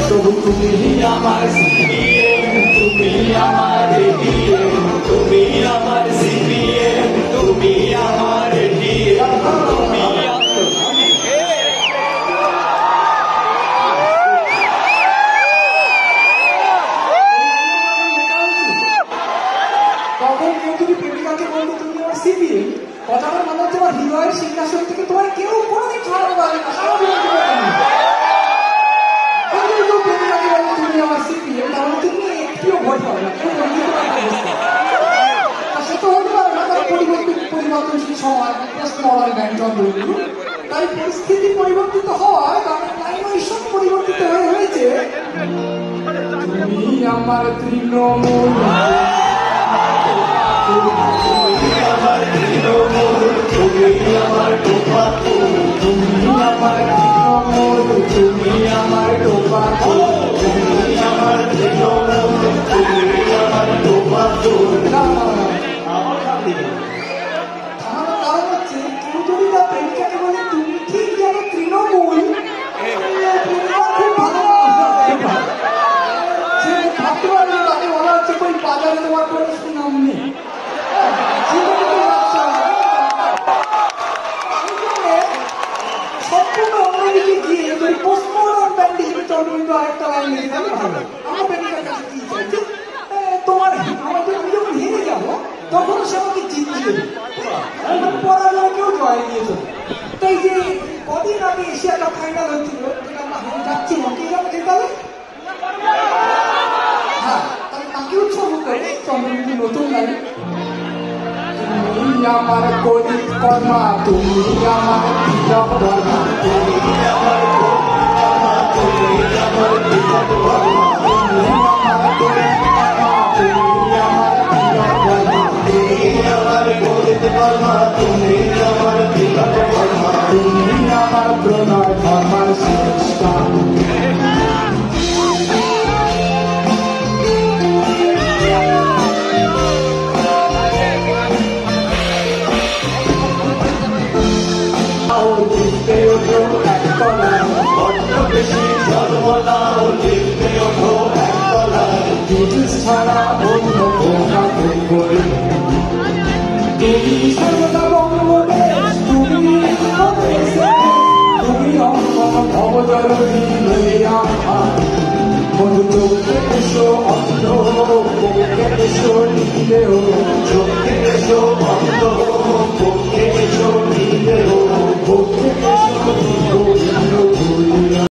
তবু তুমি আমার সিপিএম, তুমি আমার এটিএম, তুমি আমার সিপিএম, তুমি আমার এটিএম, তুমি তখন কেউ যদি প্রেমিকাকে বলতো তুমি আমার সিপিএম, কথাটা মনে হচ্ছে আমার হৃদয়ের সিংহাসন থেকে তোমার কেউ কোনোদিন ছড়াতে পারবে না। প্রেমিকাকে বলতো তুমি আমার সিপিএম, তাহলে তুমি একটিও ভোট পাবে না, কেউ বলতে পারবে না। সে তো হতে পারে না, তার পরিবর্তনশীল সময় তাই পরিস্থিতি পরিবর্তিত হওয়ায় গানের লাইনও ঈশ্বর পরিবর্তিত হয়ে হয়েছে। তুমি আমার তৃণমূল, তুমি আমার তৃণমূল, তুমি আমার টোপা, তুমি আমার তৃণমূল, তুমি আমার টোপা, তুমি আমার তৃণমূল, তুমি আমার টোপা। আমার কারণ হচ্ছে কেউ যদি তার প্রেমিকাকে বলে তুমি ঠিক যেন তৃণমূল, খুব ভালো সে ভাবতে পারবে তাকে বলা হচ্ছে ওই বাজারে তোমার কোনো সুনাম নেই। সম্পূর্ণ অন্যদিকে গিয়ে যদি পোস্টমর্টম ব্যান্ড হিসেবে চন্দ্রবিন্দু আরেকটা লাইন লিখে তাহলে ভালো। আমার প্রেমিকার কাছে কি চাইছে, তোমার আমাদের আমি যখন হেরে যাবো তখন সে আমাকে জিতিয়ে দেবে, পরাজয়কেও জয় দিয়েছে। তাই যে কদিন আগে এশিয়া কাপ ফাইনাল হচ্ছিল, যেটা আমরা যাচ্ছি কে যাবো জেতাবে, হ্যাঁ তাহলে তাকে উৎসর্গ করে চন্দ্রবিন্দু নতুন লাইন, তুমি আমার কলিত কর্মা, তুমি আমার তিলক বর্মা, তুমি আমার কলিত কর্মা, তুমি আমার তিলক বর্মা, তুমি আমার কলিত কর্মা, তুমি আমার তিলক বর্মা, তুমি আমার কলিত কর্মা, তুমি আমার তিলক বর্মা, তুমি আমার প্রণয় ধর্মার শ্রেষ্ঠ। ছাড়া অন্য তুমি সর্বদা বঙ্গদেশ, তুমি তুমি অবজরী মধু চোখে এসো অন্ধ, মুখে এসো নীলেও, চোখে এসো অন্ধ, মুখে এসো নীলেও,